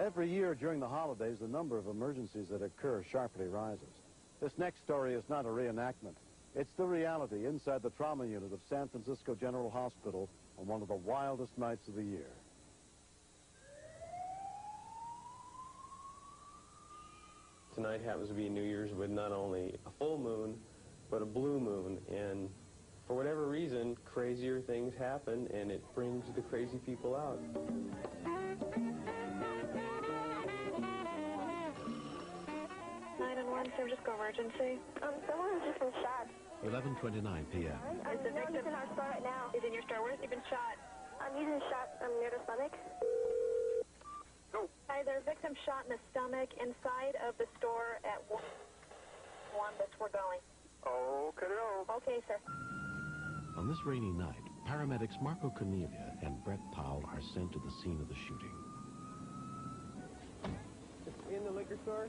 Every year during the holidays, the number of emergencies that occur sharply rises. This next story is not a reenactment. It's the reality inside the trauma unit of San Francisco General Hospital on one of the wildest nights of the year. Tonight happens to be New Year's with not only a full moon, but a blue moon. And for whatever reason, crazier things happen, and it brings the crazy people out. 911, San Francisco emergency. Someone has just been shot. 11:29 p.m. Is the victim in our store right now? Is in your store? Where's he been shot? He's been shot near the stomach. Hi, there's a victim shot in the stomach inside of the store at 1. That's where we're going. Okay, sir. On this rainy night, paramedics Marco Cornelia and Brett Powell are sent to the scene of the shooting. In the liquor store?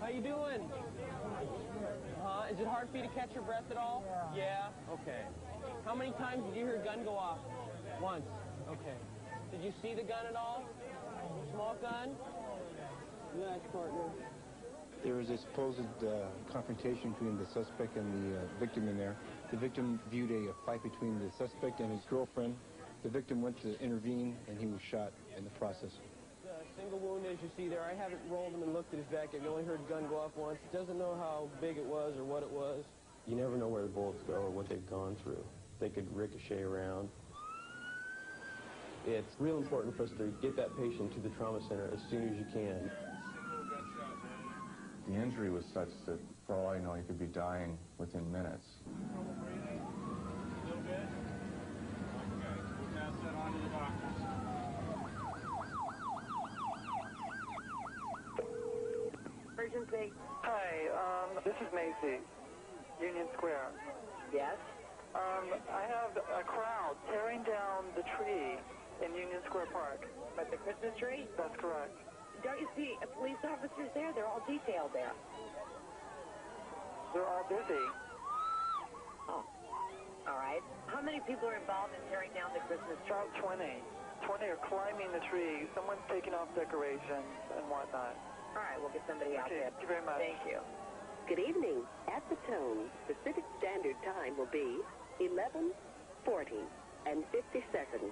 How you doing? Is it hard for you to catch your breath at all? Yeah? Okay. How many times did you hear a gun go off? Once. Okay. Did you see the gun at all? Small gun? Nice, partner. There was a supposed confrontation between the suspect and the victim in there. The victim viewed a fight between the suspect and his girlfriend. The victim went to intervene, and he was shot in the process. Single wound, as you see there. I haven't rolled him and looked at his back yet. You only heard a gun go off once. Doesn't know how big it was or what it was. You never know where the bullets go or what they've gone through. They could ricochet around. It's real important for us to get that patient to the trauma center as soon as you can. The injury was such that, for all I know, he could be dying within minutes. Still good? Okay, we'll pass that on to the doctors. Emergency. Hi, this is Macy, Union Square. Yes? I have a crowd tearing down the tree in Union Square Park. But the Christmas tree? That's correct. Don't you see police officers there? They're all detailed there. They're all busy. Oh. All right. How many people are involved in tearing down the Christmas tree? About 20. 20 are climbing the tree. Someone's taking off decorations and whatnot. All right, we'll get somebody out there. Thank you very much. Thank you. Good evening. At the tone, Pacific Standard Time will be 11:40 and 50 seconds.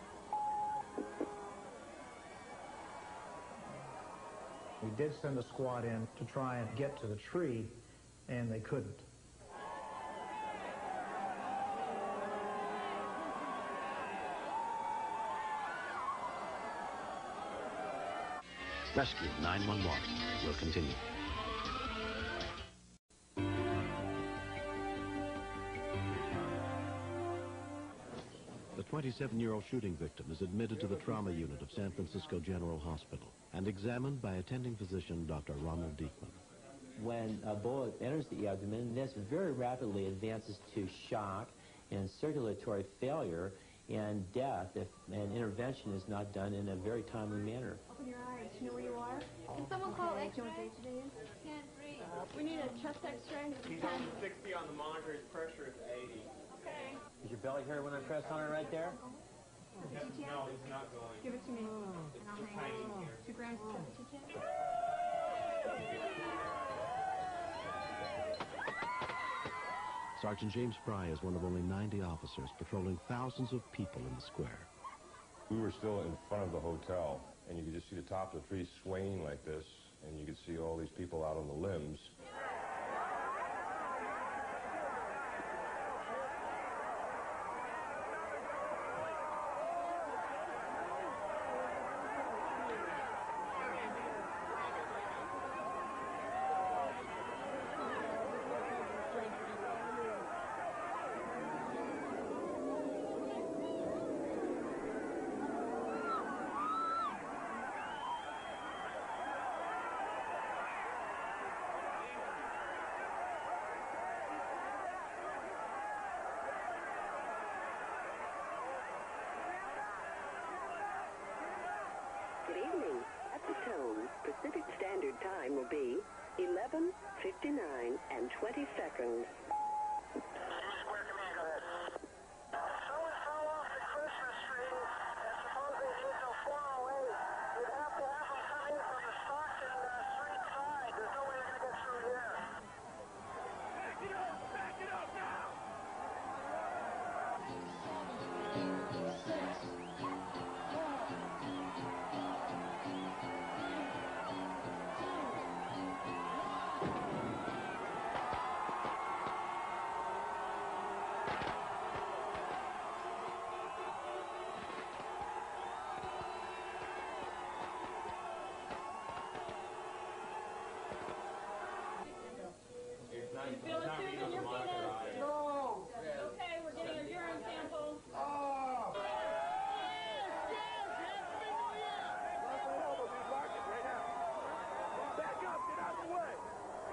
We did send a squad in to try and get to the tree, and they couldn't. Rescue 911 will continue. The 27-year-old shooting victim is admitted to the trauma unit of San Francisco General Hospital and examined by attending physician Dr. Ronald Diekman. When a bullet enters the abdomen, this very rapidly advances to shock and circulatory failure and death if an intervention is not done in a very timely manner. Open your eyes. You know where you are? Can someone call X-ray? Do you know what day today is? Can't breathe. We need a chest X-ray. He's on 60 on the monitor. His pressure is 80. Okay. Is your belly hurt when I press on it right there? No, he's not going. Give it to me. It's too tiny here. 2 grams of TTT. Sergeant James Fry is one of only 90 officers patrolling thousands of people in the square. We were still in front of the hotel, and you could just see the top of the tree swaying like this, and you could see all these people out on the limbs. Good evening. At the tone, Pacific Standard Time will be 11:59 and 20 seconds. You feel it too in your penis? No. Okay, we're getting a urine sample. Oh.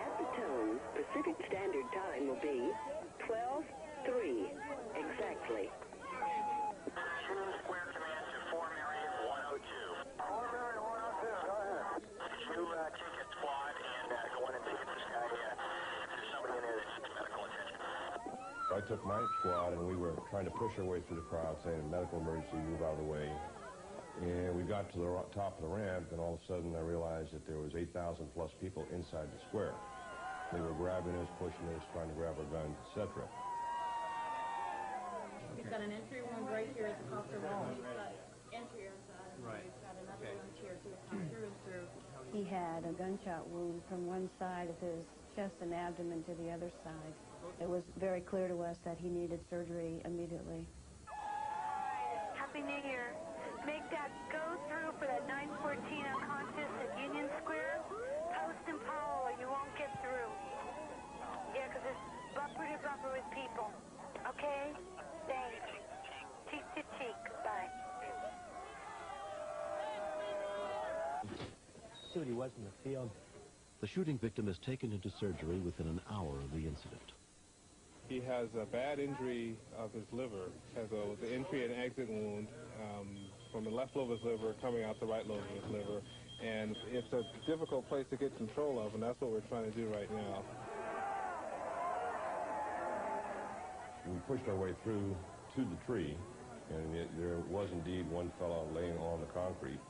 At the tone, Pacific Standard Time will be 12:03 exactly. Square command to Form Area 102. Form Area 102, go ahead. Could you take a squad and go in and see if this guy, if there's somebody in there that needs medical attention? I took my squad and we were trying to push our way through the crowd saying medical emergency, move out of the way. And we got to the top of the ramp and all of a sudden I realized that there was 8,000 plus people inside the square. They were grabbing us, pushing us, trying to grab our guns, etc. We've got an entry wound right here at the copter wall. We've got entry outside. Right. We've got another wound here to come through and through. He had a gunshot wound from one side of his chest and abdomen to the other side. It was very clear to us that he needed surgery immediately. Happy New Year. Make that go through for that 914 unconscious at Union Square. Post and Powell or you won't get through. Yeah, because it's bumper to bumper with people. Okay? Thanks. Cheek to cheek. Bye. See what he was in the field. The shooting victim is taken into surgery within an hour of the incident. He has a bad injury of his liver, has an entry and exit wound from the left lobe of his liver coming out the right lobe of his liver. And it's a difficult place to get control of, and that's what we're trying to do right now. We pushed our way through to the tree, and there was indeed one fellow laying on the concrete.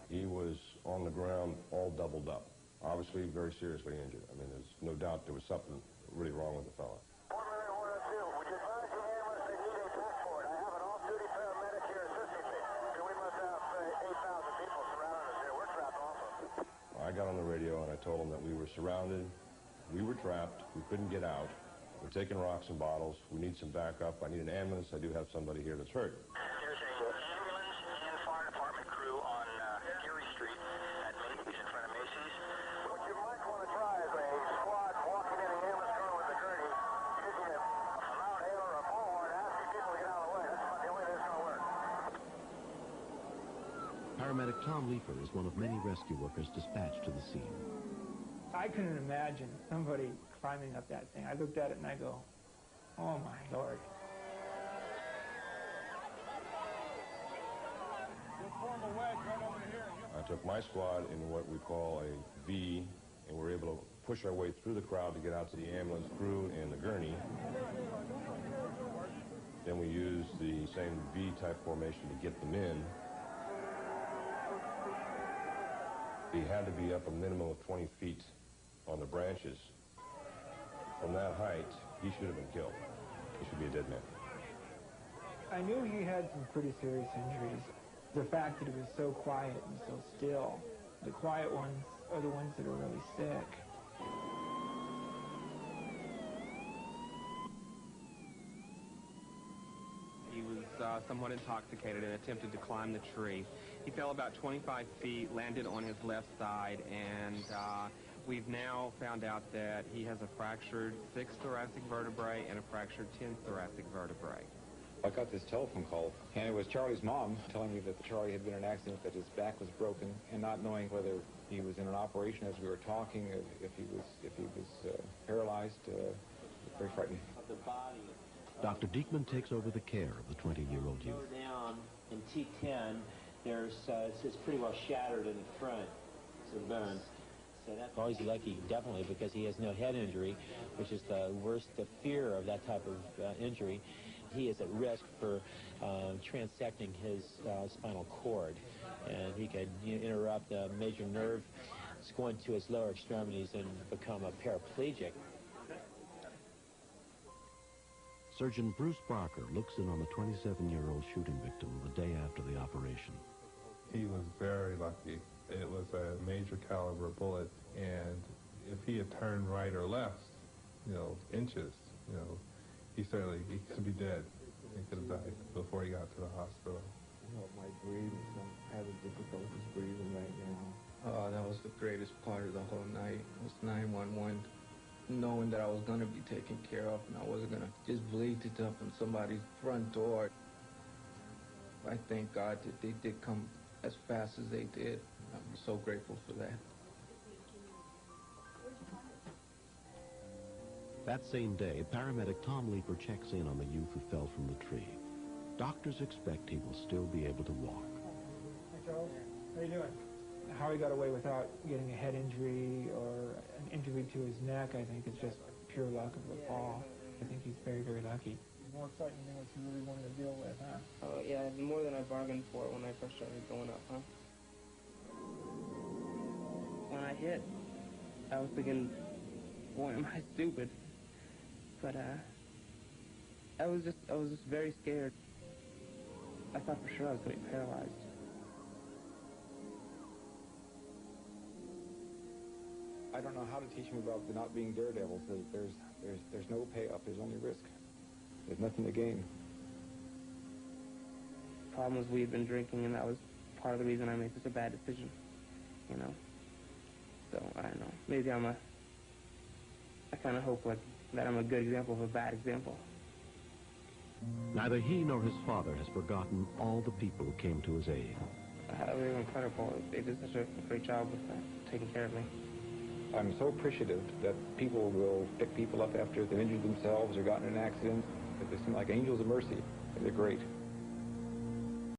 He was on the ground all doubled up, obviously very seriously injured. I mean, there's no doubt there was something really wrong with the fellow. Would you advise the ambulance they need a transport? I have an off-duty paramedic here assisting me. And we must have 8,000 people surrounding us here. We're trapped also. I got on the radio and I told them that we were surrounded, we were trapped, we couldn't get out. We're taking rocks and bottles. We need some backup. I need an ambulance. I do have somebody here that's hurt. There's an ambulance and fire department crew on Geary Street at Macy's, in front of Macy's. What you might want to try is a squad walking in the ambulance car with a gurney, using a loud hail or a bullhorn, asking people to get out of the way. That's about the only way this is going to work. Paramedic Tom Leeper is one of many rescue workers dispatched to the scene. I couldn't imagine somebody climbing up that thing. I looked at it and I go, oh my Lord. I took my squad in what we call a V, and we're able to push our way through the crowd to get out to the ambulance crew and the gurney. Then we used the same V-type formation to get them in. He had to be up a minimum of 20 feet on the branches. From that height, he should have been killed. He should be a dead man. I knew he had some pretty serious injuries. The fact that it was so quiet and so still. The quiet ones are the ones that are really sick. He was somewhat intoxicated and attempted to climb the tree. He fell about 25 feet, landed on his left side, and we've now found out that he has a fractured 6th thoracic vertebrae and a fractured 10th thoracic vertebrae. I got this telephone call, and it was Charlie's mom telling me that Charlie had been in an accident, that his back was broken, and not knowing whether he was in an operation as we were talking, if he was paralyzed. Very frightening. The body. Dr. Diekman takes over the care of the 20-year-old youth. Lower down in T10, it's pretty well shattered in the front, so burns. Oh, he's lucky, definitely, because he has no head injury, which is the worst fear of that type of injury. He is at risk for transecting his spinal cord, and he could interrupt the major nerve going to his lower extremities and become a paraplegic. Surgeon Bruce Barker looks in on the 27-year-old shooting victim the day after the operation. He was very lucky. It was a major caliber bullet, and if he had turned right or left, inches, he could be dead. He could have died before he got to the hospital. My breathing, I'm having difficulties breathing right now. That was the greatest part of the whole night. It was 911, knowing that I was going to be taken care of and I wasn't going to just bleed to death on somebody's front door. I thank God that they did come as fast as they did. I'm so grateful for that. That same day, paramedic Tom Leeper checks in on the youth who fell from the tree. Doctors expect he will still be able to walk. Hey, Charles. How you doing? How he got away without getting a head injury or an injury to his neck, I think, is just pure luck of the fall. I think he's very, very lucky. More exciting than what you really wanted to deal with, huh? Oh, yeah, more than I bargained for when I first started going up, huh? When I hit, I was thinking, boy, am I stupid. But, I was just very scared. I thought for sure I was going to be paralyzed. I don't know how to teach him about not being daredevils. There's no payoff. There's only risk. There's nothing to gain. The problem was we had been drinking, and that was part of the reason I made such a bad decision, So, I don't know. Maybe I kind of hope that I'm a good example of a bad example. Neither he nor his father has forgotten all the people who came to his aid. They were incredible. They did such a great job with taking care of me. I'm so appreciative that people will pick people up after they've injured themselves or gotten in an accident. They seem like angels of mercy. They're great.